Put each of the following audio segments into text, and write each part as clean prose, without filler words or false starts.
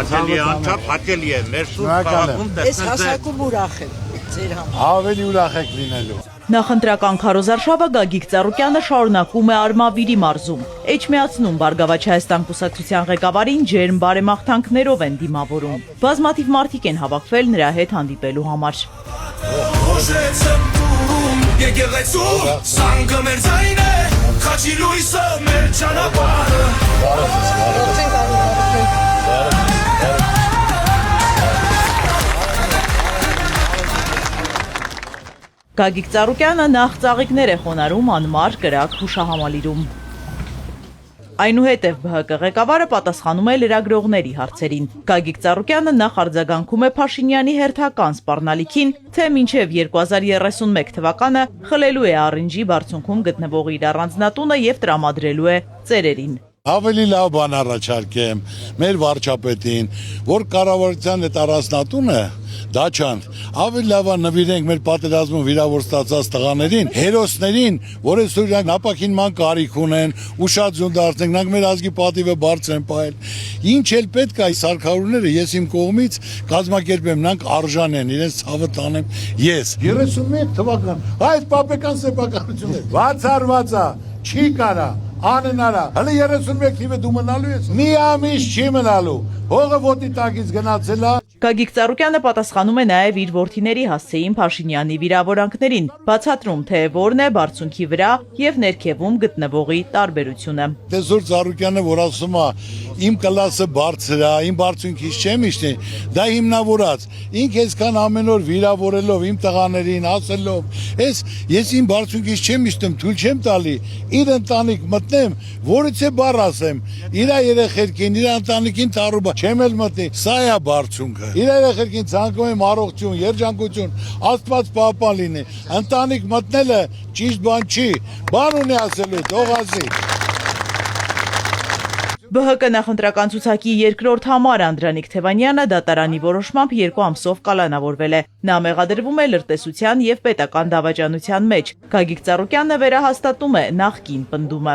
հաճելի է, անչափ հաճելի է, մեր սուրբ քաղաքում Ես հասակում ուրախ եմ ձեր համար։ Ավելի ուրախ եք լինելու։ Նախընտրական քարոզարշավը Գագիկ Ծառուկյանը շարունակում է Արմավիրի մարզում։ Էջմիածնում Բարգավաճ Հայաստան կուսակցության ղեկավարին ջերմ բարեմաղթանքներով են դիմավորում։ Բազմաթիվ մարդիկ են հավաքվել նրա հետ հանդիպելու համար։ Գագիկ Ծառուկյանը նախ ծաղիկներ է խոնարհում անմար կրակ հուշահամալիրում։ Այնուհետև ԲՀԿ ղեկավարը պատասխանում է լրագրողների հարցերին։ Գագիկ Ծառուկյանը նախ արձագանքում է Փաշինյանի հերթական սպառնալիքին, թե մինչև 2031 թվականը խլելու է առինջի բարձունքում գտնվող իր առանձնատունը եւ տրամադրելու է ծերերին։ Ավելի լավ բան առաջարկեմ մեր վարչապետին, որ կառավարության այդ առանձնատունը դաչան ավելի լավ նվիրենք մեր պատերազմում վիրավոր ստացած տղաներին, հերոսներին, որ այսօր իրանք ապակինման կարիք ունեն, ուշադրություն դարձնենք, նրանք մեր ազգի պատիվը բարձր են պահել։ Ինչ էլ պետք է սարքավորները ես իմ կողմից կազմակերպեմ, նրանք արժան են, իրենց ցավը տանեմ ես։ 31 թվական, այդ պապեկան սեփականություն է։ Բացառված է, չի կարա Անենարա, հələ 31 թիվը դու մնալու ես, մի ամիս չի մնալու, հողը ոտի տակից գնացել է։ Գագիկ Ծառուկյանը պատասխանում է նաև իր որդիների հասցեին Փաշինյանի վիրավորանքներին, բացատրում, թե որն է բարձունքի վրա եւ ներքևում գտնվողի տարբերությունը։ Տեսօր Ծառուկյանը, որ ասում է, իմ կլասը բարձր է, իմ բարձունքից չեմ իշտի, դա հիմնավորած, ինք այսքան ամեն օր վիրավորելով իմ տղաներին, ասելով, ես իմ բարձունքից չեմ իշտում, թույլ չեմ տալի, իր ընտանիք մտնեմ, որից է բառ ասեմ, իր երեխերքին, իր ընտանիքին թարուբա, չեմ էլ մտնի, սա է բարձունքը։ Իր երեխերքին ցանկում եմ առողջություն, երջանկություն, Աստված պահպան լինի, ընտանիք մտնելը ճիշտ բան չի, բան ունի ասելու, թող ասի։ ԲՀԿ նախընտրական ցուցակի երկրորդ համար Անդրանիկ Թևանյանը դատարանի որոշմամբ 2 ամսով կալանավորվել է։ Նա մեղադրվում է լրտեսության եւ պետական դավաճանության մեջ։ Գագիկ Ծառուկյանը վերահաստատում է նախկին պնդումը։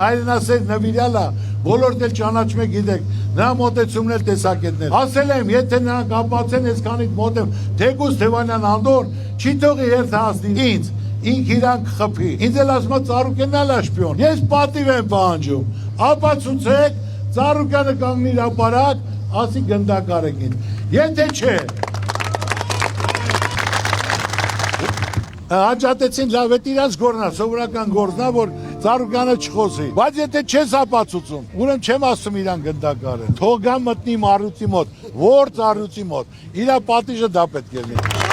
Այրենասեր նվիրյալը բոլորդ էլ ճանաչում եք գիտեք, նրա մոտեցումն էլ տեսակետներ։ Ասել եմ, եթե նրանք ապացեն այսքանից մոտ եմ, թեկուզ Թևանյան Անդոն չի թողի երթ հասնի ինձ, ինք իրանք խփի։ Ինձ էլ ասում է Ծառուկյանն էլ է շպիոն։ Ես պատիվ եմ պահանջում։ Ապացուցեք, Ծառուկյանը կանգնի իր ապարակ, ասի գնդակարեկին։ Եթե չէ, հաջատեցին լավ էտ իրանց գործնա, սովորական գործնա, որ Ծառուկյանը չխոսի։ Բայց եթե չես ապացուցում, ուրեմն չեմ ասում իրան գնդակար է։ Թող գա մտնի Մարութի մոտ, որ Ծառուկյանի մոտ, իրա պատիժը դա պետք է լինի։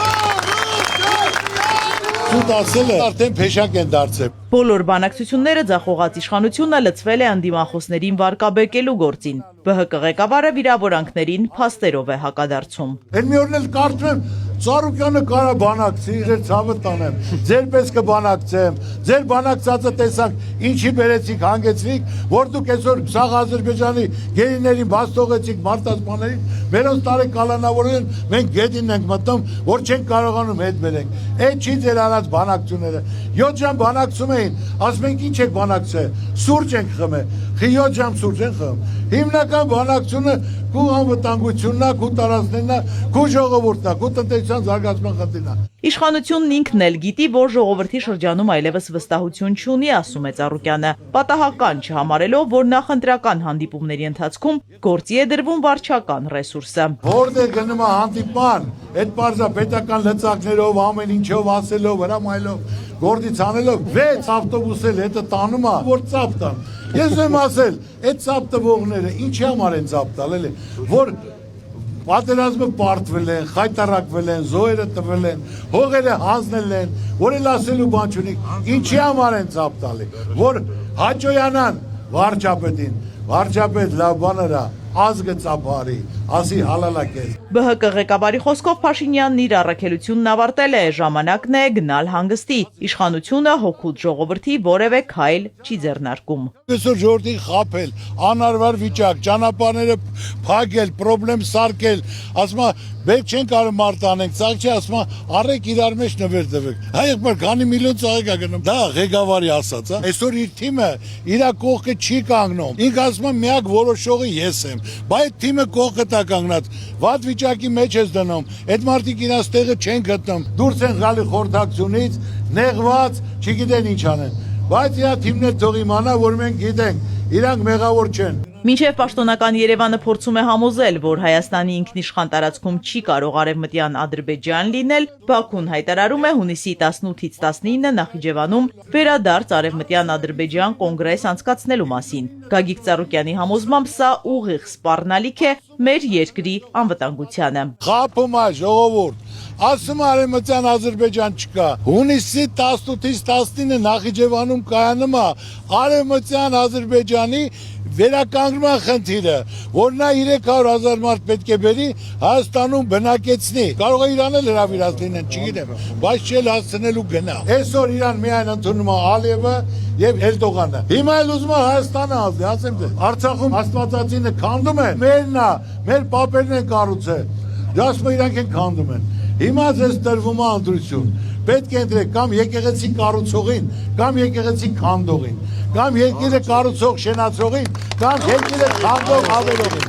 Սուտ ասել է, արդեն փեշակ են դարձել։ Բոլոր բանակցությունները ձախողած իշխանությունը լցվել է անդիմախոսներին վարկաբեկելու գործին։ ԲՀԿ ղեկավարը վիրավորանքներին փաստերով է հակադարձում։ Էլ մի օրն էլ կարծում եմ Ծառուկյանը կարա բանակցի, ձեր ցավը տանեմ, ձեր պես կբանակցեմ, ձեր բանակցածը տեսանք, ինչի բերեցիք, հանգեցրիք, որ դուք այսօր սաղ Ադրբեջանի գերիներին բաց թողեցիք մարտահրավերներին, մերոնց տարի կալանավորեն, մենք գետին ենք մտնում, որ չենք կարողանում հետ բերենք։ Այդ չի ձեր արած բանակցությունները։ 7 ժամ բանակցում էին, ասում ենք ինչ եք բանակցել, սուրճ ենք խմել, 7 ժամ սուրճ են խմել։ Հիմնական բանակցությունը քու անվտանգությունն է, քու տարածքներն է, քու ժողովուրդն է, քու տնտեսության զարգացման խնդիրն է։ Իշխանությունն ինքն էլ գիտի, որ ժողովրդի շրջանում այլևս վստահություն չունի, ասում է Ծառուկյանը, պատահական չհամարելով, որ նախընտրական հանդիպումների ընթացքում գործի է դրվում վարչական ռեսուրսը։ Որտեղ գնում է հանդիպման, այդ բարձա պետական լծակներով, ամեն ինչով ասելով, հրամայելով, գործից անելով 6 ավտոբուս էլ հետը տանում է, որ ծափ տան։ Ես եմ ասել, այդ ծափ տվողները ինչի համար են ծափ տալ, էլի, որ պատերազմը պարտվել են, խայտարակվել են, զոհերը տվել են, հողերը հանձնել են, որ էլ ասելու բան չունի, ինչի համար են ծափ տալի, որ հաճոյանան վարչապետին, վարչապետ լավ բաները, ազգը ծափարի, ասի հալալակես։ ԲՀԿ ղեկավարի խոսքով Փաշինյանն իր առաքելությունն ավարտել է, ժամանակն է գնալ հանգստի։ Իշխանությունը հոգուտ ժողովրդի որևէ քայլ չի ձեռնարկում։ Այսօր ժողովրդի խաբել, անարվար վիճակ, ճանապարհները փակել, խնդրեմ սարքել, ասում է Բեք չեն կարող մարդ անենք, ցաղ չի ասում, առեք իրար մեջ նվեր տվեք։ Հայ եղբայր, քանի միլիոն ցաղ է գնում։ Դա ղեկավարի ասած, հա։ Այսօր իր թիմը իր կողքը չի կանգնում։ Ինքը ասում է միակ որոշողը ես եմ։ Բայց թիմը կողքը տա կանգնած, վատ վիճակի մեջ ես դնում։ Այդ մարդիկ իրաց տեղը չեն գտնում։ Դուրս են գալի խորհրդակցությունից, նեղված, չգիտեն ինչ անեն։ Բայց իր թիմն է թող իմանա, որ մենք գիտենք, իրանք մեղավոր չեն։ Մինչև պաշտոնական Երևանը փորձում է համոզել, որ Հայաստանի ինքնիշխան տարածքում չի կարող արևմտյան Ադրբեջան լինել, Բաքուն հայտարարում է հունիսի 18-ից 19 Նախիջևանում վերադարձ արևմտյան Ադրբեջան կոնգրես անցկացնելու մասին։ Գագիկ Ծառուկյանի համոզմամբ սա ուղիղ սպառնալիք է մեր երկրի անվտանգությանը։ Խափում է ժողովուրդ, ասում արևմտյան Ադրբեջան չկա։ Հունիսի 18-ից 19 Նախիջևանում կայանում է արևմտյան Ադրբեջանի վերականգնման խնդիրը, որ նա 300,000 մարդ պետք է բերի Հայաստանում բնակեցնի։ Կարող է Իրանը հրավիրած լինեն, չգիտեմ, բայց չէ հասցնելու գնա։ Այսօր Իրան միայն ընդունում է Ալիևը եւ Էրդողանը։ Հիմա էլ ուզում է Հայաստանը ազդի, ասեմ թե Արցախում աստվածածինը քանդում են, մերն է, մեր պապերն են կառուցել։ Դասը իրանք են քանդում են։ Հիմա ձեզ տրվում է ընտրություն։ Պետք է ընտրեք կամ եկեղեցի կառուցողին, կամ եկեղեցի քանդողին, կամ երկիրը կառուցող շենացողին, կամ երկիրը քանդող ավերողին։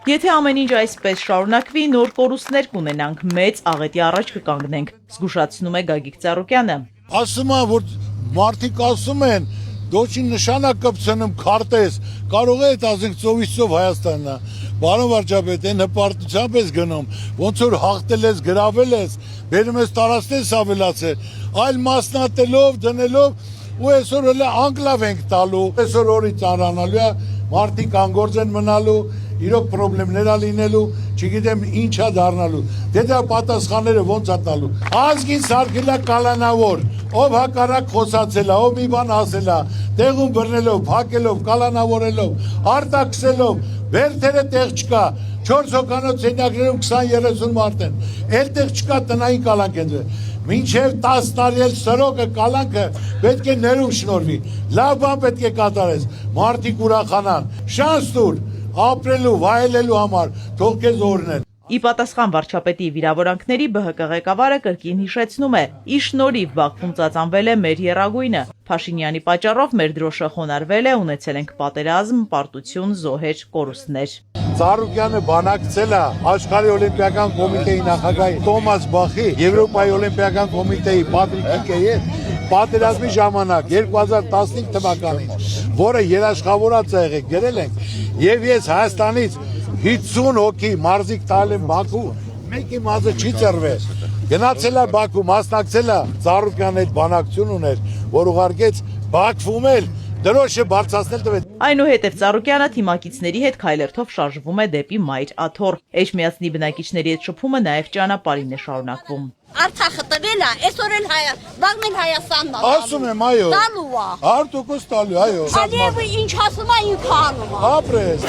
Եթե ամեն ինչ այսպես շարունակվի, նոր կորուստներ կունենանք, մեծ աղետի առաջ կկանգնենք, զգուշացնում է Գագիկ Ծառուկյանը։ Ասում է, որ մարդիկ ասում են, դոչի նշանակ կպցնում քարտեզ, կարող է այդ ասենք ծովից ծով Հայաստանն է։ Պարոն վարչապետ, այն հպարտությամբ ես գնում, ոնց որ հաղթել ես, գրավել ես, բերում ես տարածքներ ավելացել, այլ մասնատելով, դնելով ու այսօր հələ անկլավ ենք տալու, այսօր օրից ծանրանալու է, մարդիկ անգործ են մնալու, իրոք պրոբլեմներ ա լինելու, չգիտեմ ինչա դառնալու, դե դա պատասխանները ոնց ա տալու։ Ազգին սարքել է կալանավոր, ով հակառակ խոսացել է, ով մի բան ասել է, տեղում բռնելով, փակելով, կալանավորելով, արտաքսելով, վերթերը տեղ չկա, 4 հոգանոց սենյակներում 20-30 մարդ են, էլ տեղ չկա տնային կալանք են դրել։ Մինչև 10 տարի էլ սրոկը կալանքը պետք է ներում շնորհվի, լավ բան պետք է կատարես, մարդիկ ուրախանան, շանս տուր, ապրելու, վայելելու համար, թող քեզ օրհնեն։ Ի պատասխան վարչապետի վիրավորանքների ԲՀԿ ղեկավարը կրկին հիշեցնում է, ի շնորհիվ Բաքվում ծածանվել է մեր եռագույնը, Փաշինյանի պատճառով մեր դրոշը խոնարհվել է, ունեցել ենք պատերազմ, պարտություն, զոհեր, կորուստներ։ Ծառուկյանը բանակցել է Աշխարհի օլիմպիական կոմիտեի նախագահ Թոմաս Բախի, Եվրոպայի օլիմպիական կոմիտեի Պատրիկ Կիկեի պատերազմի ժամանակ 2015 թվականին, որը երաշխավորած է եղել, գրել ենք, եւ ես Հայաստանից 50 հոգի մարզիկ տալ եմ Բաքու, մեկի մազը չի ծռվել։ Գնացել է Բաքու, մասնակցել է Ծառուկյանի հետ բանակցություն ուներ, որ ուղարկեց Բաքվում էլ դրոշը բարձրացնել տվեց։ Այնուհետև Ծառուկյանը թիմակիցների հետ քայլերթով շարժվում է դեպի Մայր Աթոռ։ Էջմիածնի բնակիչների հետ շփումը նաև ճանապարհին է շարունակվում։ Արցախը տվել է, այսօր էլ վաղն էլ Հայաստանն է։ Ասում եմ, այո։ Տալու է։ 100% տալու, այո։ Ալիևը ինչ ասում է, ինքը անում է։ Ապրես։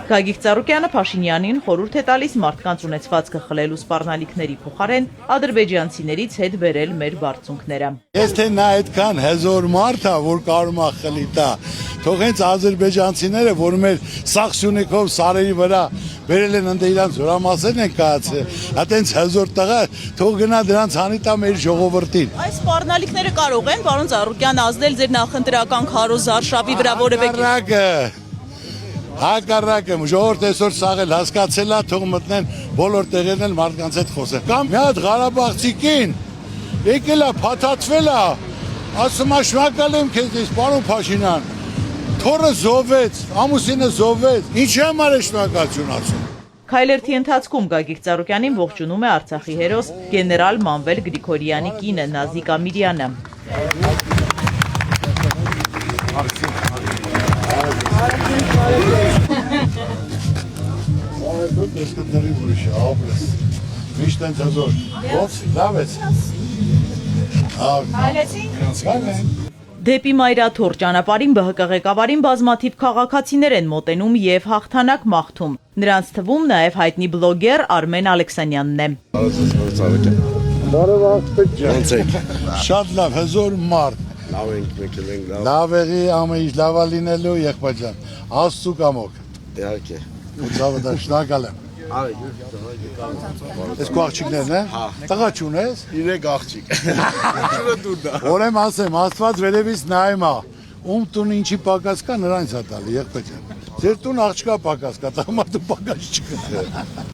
Գագիկ Ծառուկյանը Փաշինյանին խորհուրդ է տալիս մարդկանց ունեցվածքը խլելու սպառնալիքների փոխարեն ադրբեջանցիներից հետ բերել մեր բարձունքները։ Ես թե նա այդքան հզոր մարդ է, որ կարող է խլի տա, թող հենց ադրբեջանցիները, որ մեր սախսյունիկով սարերի վրա բերել են ընդ իրանց զորամասերն են կայացել, այտենց հզոր տղա, թող գնա դրանց հանի տա մեր ժողովրդին։ Այս սպառնալիքները կարող են, պարոն Ծառուկյան, ազդել ձեր նախընտրական քարոզ արշավի վրա որևէ։ Հակառակը, ժողովուրդը այսօր սաղել հասկացել է, թող մտնեն բոլոր տեղերն էլ մարդկանց հետ խոսեն։ Կամ մի հատ Ղարաբաղցիկին եկել է, փաթաթվել է, ասում է շնորհակալ եմ քեզ, պարոն Փաշինյան, թոռը զոհվեց, ամուսինը զոհվեց, ինչի համար է շնորհակալություն ասում։ Քայլերթի ընթացքում Գագիկ Ծառուկյանին ողջունում է Արցախի հերոս գեներալ Մանվել Գրիգորյանի կինը Նազիկ Ամիրյանը։ Միշտ են հզոր, ոնց, լավ ես։ Դեպի Մայր Աթոռ ճանապարհին ԲՀԿ ղեկավարին բազմաթիվ քաղաքացիներ են մոտենում եւ հաղթանակ մաղթում։ Նրանց թվում նաեւ հայտնի բլոգեր Արմեն Ալեքսանյանն է։ Շատ լավ, հզոր մարդ։ Լավ ենք մենք ենք լավ։ Լավ եղի, ամեն ինչ լավ լինելու եղբայրան։ Աստծո կամոք։ Իհարկե։ Ուծավը դա շնորհակալ եմ։ Այս կողջիկներն է։ Տղա չունես։ 3 աղջիկ։ Շուրը դուրն է։ Օրեմ ասեմ, Աստված վերևից նայում է։ Ում տուն ինչի պակաս կա, նրանց է տալի, եղբայրան։ Ձեր տուն աղջկա պակաս կա, տղամարդու պակաս չկա։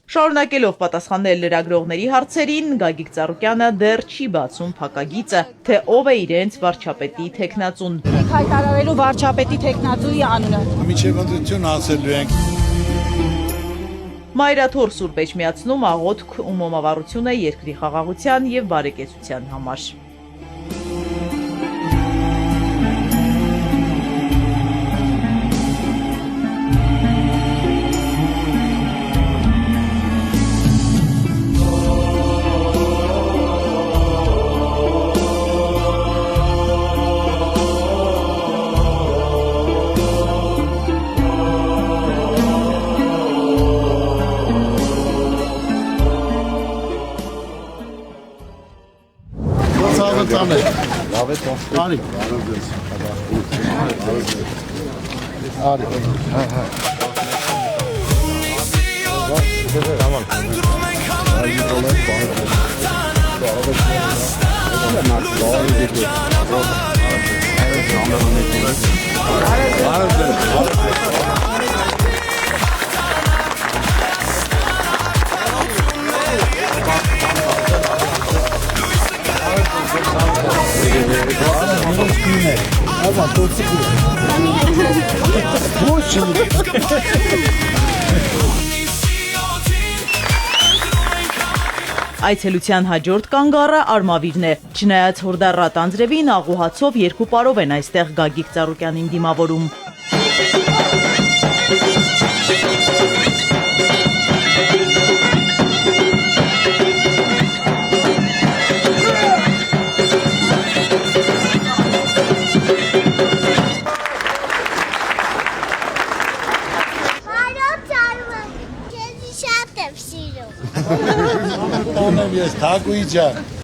Շարունակելով պատասխանել լրագրողների հարցերին, Գագիկ Ծառուկյանը դեռ չի բացում փակագիծը, թե ով է իրենց վարչապետի թեկնածուն։ Հայտարարելու վարչապետի տեխնատուի անունը։ Միջև ընտրություն ասելու ենք։ Մայրաթոր Սուրբ Էջմիածնում աղոթք ու մոմավառություն է երկրի խաղաղության եւ բարեկեցության համար։ Լավ է տոն։ Արի։ Արի։ Այցելության հաջորդ կանգառը Արմավիրն է։ Չնայած հորդառատ անձրևին աղուհացով երկու պարով են այստեղ Գագիկ Ծառուկյանին դիմավորում։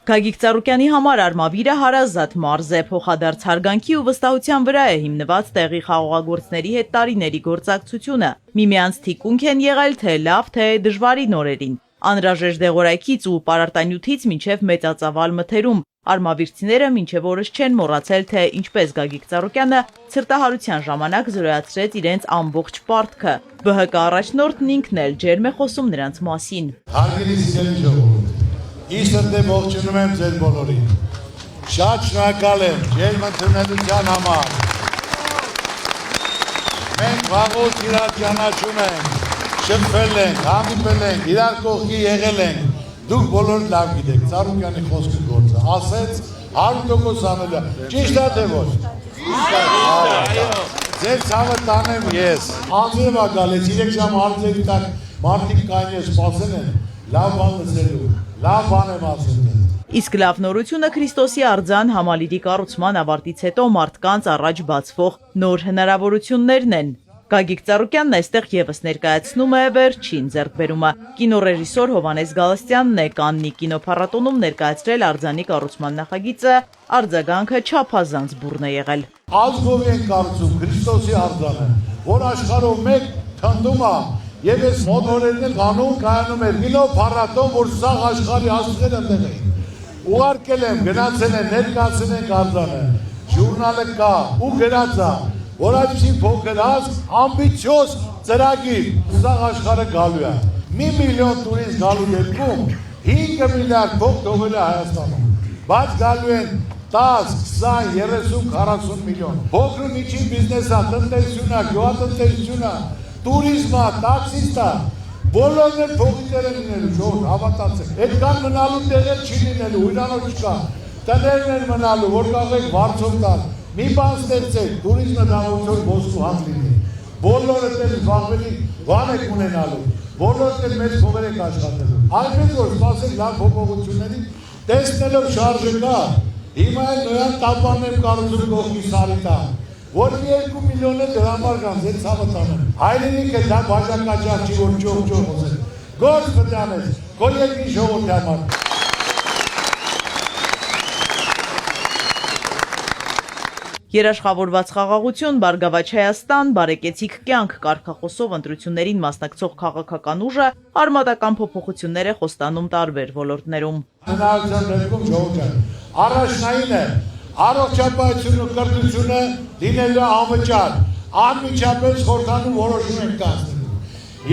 Գագիկ Ծառուկյանի համար Արմավիրը հարազատ մարզ է, փոխադարձ հարգանքի ու վստահության վրա է հիմնված տեղի խաղողագործների հետ տարիների գործակցությունը։ Միմյանց թիկունք են եղել թե լավ, թե դժվարին օրերին։ Անհրաժեշտ դեղորայքից ու պարարտանյութից մինչև մեծածավալ մթերում արմավիրցիները մինչև օրս չեն մոռացել, թե ինչպես Գագիկ Ծառուկյանը ցրտահարության ժամանակ զրոյացրեց իրենց ամբողջ պարտքը։ ԲՀԿ առաջնորդն ինքն էլ ջերմ է խոսում նրանց մասին։ Հարգելի սիրելի ժողովուրդ, Իսրտե ողջունում եմ ձեր բոլորին։ Շատ շնորհակալ եմ ջերմ ընդունելության համար։ Մենք վաղուց իրար ճանաչում ենք, շփվել ենք, հանդիպել ենք, իրար կողքի եղել ենք։ Դուք բոլորը լավ գիտեք, Ծառուկյանի խոսքը գործը, ասեց 100% անելա, ճիշտ է թե ոչ։ Ձեր ցավը տանեմ ես։ Անձրև ա գալիս 3 ժամ արձևի տակ մարդիկ կային սպասել են, լավ բան լսելու, լավ բան եմ ասել։ Իսկ լավ նորությունը Քրիստոսի արձան համալիրի կառուցման ավարտից հետո մարդկանց առաջ բացվող նոր հնարավորություններն են։ Գագիկ Ծառուկյանն այստեղ եւս ներկայացնում է վերջին ձեռքբերումը։ Կինոռեժիսոր Հովհաննես Գալստյանն է Կաննի կինոփառատոնում ներկայացրել արձանի կառուցման նախագիծը, արձագանքը չափազանց բուռն է եղել։ Ազգով են կառուցում Քրիստոսի արձանը, որ աշխարհով մեկ քանդում է, եւ այս մոդորներն են անում կայանում էր կինոփառատոն, որ սաղ աշխարհի աստղերը տեղ էին։ Ուղարկել եմ, գնացել են, ներկայացել են արձանը, ժուրնալը կա ու գրած է, որ այսպիսի փոքր ազգ ամբիցիոզ ծրագիր սաղ աշխարհը գալու է։ 1 միլիոն տուրիստ գալու դեպքում 5 միլիարդ փող թողել է Հայաստանում, բայց գալու են 10, 20, 30, 40 միլիոն։ Փոքր ու միջին բիզնեսը, տնտեսությունա, գյուղատնտեսությունա, տուրիզմա, տաքսիստա, բոլորն են փողիկներ են լինելու, ժողովուրդ հավատացեք։ Այդքան մնալու տեղեր չի լինելու, հյուրանոց չկա։ Տներն են մնալու, որ կարող եք վարձով տալ։ Մի բան ստեղծեք, տուրիզմը դավություն ոսկու հատ լինի։ Բոլորը դեր զբաղվելի բան եք ունենալու, բոլորը դեր մեծ փողեր եք աշխատելու։ Այնպես որ սպասեք լավ փոփոխությունների, տեսնելով շարժը կա, հիմա էլ նոյան տապաններ կառուցում կողքի սարի տան, որ մի 2 միլիոն դրամար կան, ձեր ցավը տանեմ։ Հայրենիքը դա բաժակաճառ չի, որ ճող խոսել։ Գործ բդանես, քո երկրի ժողովրդի համար։ Երաշխավորված խաղաղություն, Բարգավաճ Հայաստան, բարեկեցիկ կյանք կարգախոսով ընտրություններին մասնակցող քաղաքական ուժը արմատական փոփոխություններ է խոստանում տարբեր ոլորտներում։ Առաջնային է առողջապահությունն ու կրթությունը լինելու անվճար, անմիջապես խորհրդանում որոշում են կայացնում։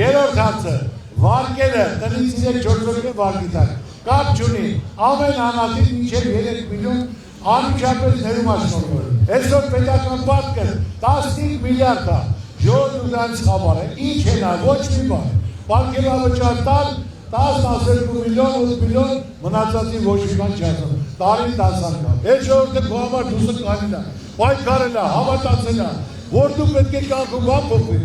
Երրորդ հարցը վարկերը տնից 3-4 վարկի տակ կապ չունի, ամեն անհատին մինչև 3 միլիոն անմիջապես ներում աշխատում։ Այսօր պետական պարտքը 15 միլիարդ է, ժողովուրդը դրանից խաբար է, ինչ է նա, ոչ մի բան, պարտքեր ավճար տալ, 10-12 միլիոն, 8 միլիոն մնացածի ոչ մի բան չասում, տարին 10 անգամ։ Այդ ժողովուրդը քո համար դուսը կանին է, պայքարել է, հավատացել է, որ դու պետք է կյանքում բան փոխվի։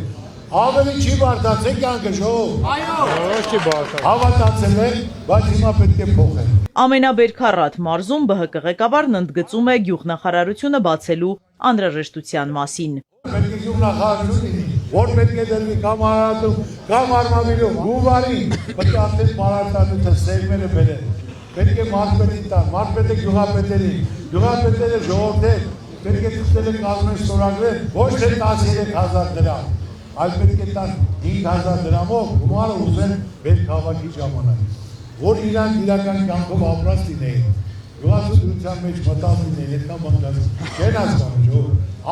Ավելի չի բարդացել կյանքը ժողով։ Այո, հավատացել եք, բայց հիմա պետք է փոխել։ Ամենաբերքառատ մարզում ԲՀԿ ղեկավարն ընդգծում է գյուղնախարարությունը բացելու անհրաժեշտության մասին։ Պետք է գյուղնախարարություն լինի, որ պետք է դրվի կամ Արարատում, կամ Արմավիրում, Գուվարին, պետք է արդեն պարարտանյութը սերմերը բերեն։ Պետք է մարզպետին տան, մարզպետը գյուղապետերին, գյուղապետերը ժողովրդեն, պետք է ցույցել կազմել ստորագրել, ոչ թե 13,000 դրամ, այլ պետք է տան 5,000 դրամով գումարը ուզեն մեր քաղաքի ժամանակ, որ իրանք իրական կյանքով ապրած լինեին, գյուղացիության մեջ մտած լինեին, այդքան բան չեն հասկանում, որ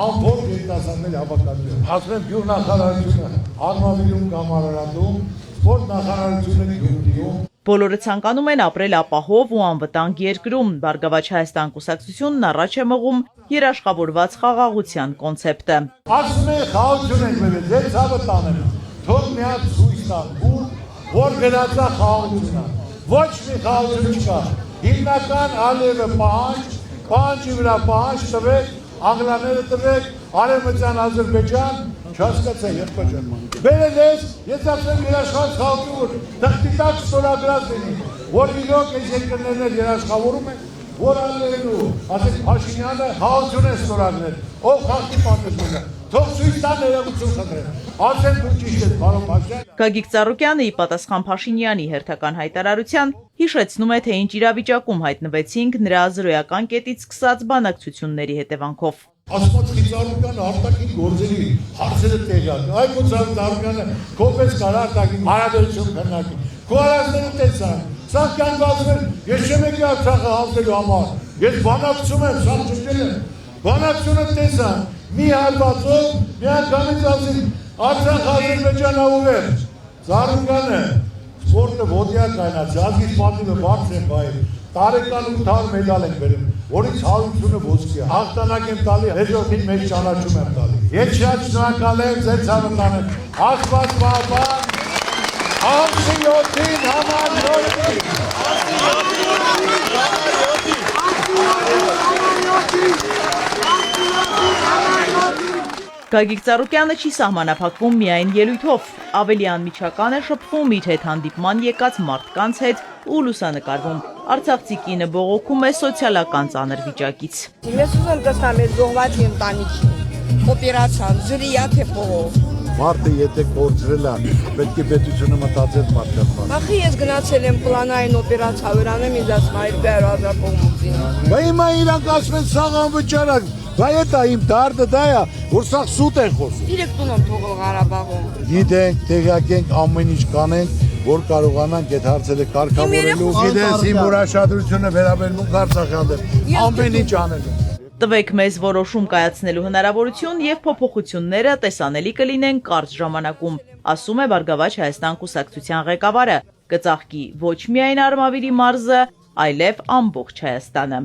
ամբողջ երիտասարդների հավաքածուն։ Ասում եմ գյուղնախարարությունը Արմավիրում կամ Արարատում, սպորտ նախարարությունը Գյումրիում։ Բոլորը ցանկանում են ապրել ապահով ու անվտանգ երկրում։ Բարգավաճ Հայաստան կուսակցությունն առաջ է մղում երաշխավորված խաղաղության կոնցեպտը։ Ասում են խաղաղություն ենք բերել, ձեր ցավը տանեմ, թող մի հատ ցույց տան, որ գնացա խաղաղությունն։ Ոչ մի խաղաղություն չկա։ Հիմնական ալևը պահանջի վրա պահանջ տվեք, անգլաները տվեք, Արևմտյան Ադրբեջան, չհասկացա երբեք։ Բերել ես, ես ասեմ երաշխավորված խաղաղություն, թղթի տակ ստորագրած լինի, որ իրոք այս երկրներն երաշխավորում են, որ ալերու, ասեք Փաշինյանը խաղաղություն է ստորագրել, ով խաղաղի պատասխանը, թող ցույց տա ներողություն խնդրեմ, ասեն դու ճիշտ ես, պարոն Փաշինյան։ Գագիկ Ծառուկյանը ի պատասխան Փաշինյանի հերթական հայտարարության հիշեցնում է, թե ինչ իրավիճակում հայտնվեցինք նրա զրոյական կետից սկսած բանակցությունների հետևանքով։ Ասված Ծառուկյանը արտաքին գործերի հարցերը տեղյակ, այո Ծառուկյանը կողմից կար արտաքին հարաբերություն քննարկի, քո արածները տեսան, սա կանգնացել, ես չեմ եկել Արցախը հանձնելու համար, ես բանակցում եմ, սա ճշտել եմ, բանակցությունը տեսան, մի հարվածով, մի անգամից ասին, Արցախ Ադրբեջան ուղերձ, Ծառուկյանը սպորտը ոտյա կայնացի, ազգից պատիվը բարձր են բայել, տարեկան 800 մեդալ ենք բերում, որից 100-ը ոսկի է, հաղթանակ եմ տալի, հաջորդին մեծ ճանաչում եմ տալի։ Ես շատ շնորհակալ եմ, ձեր ցավը տանեմ, Աստված պահպան, ամսի 7-ին համար նորից։ Գագիկ Ծառուկյանը չի սահմանափակվում միայն ելույթով, ավելի անմիջական է շփվում իր հետ հանդիպման եկած մարդկանց հետ ու լուսանկարվում։ Արցախցի կինը բողոքում է սոցիալական ծանր վիճակից։ Ես ուզում տեսամ այս զոհված ընտանիքին, օպերացիան, ջրիա թե փողով։ Մարդը եթե կորցրել է, պետք է պետությունը մտածել մարդկանց։ Ախի ես գնացել եմ պլանային օպերացիա վերանում, ինձ ասում է 200,000 կողմուծին։ Բա հիմա իրանք ասում են սաղ անվճար է, բա դա իմ դարդը դա է, որ սաղ սուտ են խոսում։ Իրեք տուն եմ թողել Ղարաբաղում։ Գիտենք, տեղյակենք, ամեն ինչ կանենք, որ կարողանանք այդ հարցերը կարգավորելու։ Գիտես, իմ ուրախադրությունը վերաբերում Արցախյան դեմ, ամեն ինչ անել եմ։ Տվեք մեզ որոշում կայացնելու հնարավորություն եւ փոփոխությունները տեսանելի կլինեն կարճ ժամանակում, ասում է Բարգավաճ Հայաստան կուսակցության ղեկավարը, կծաղկի ոչ միայն Արմավիրի մարզը, այլև ամբողջ Հայաստանը։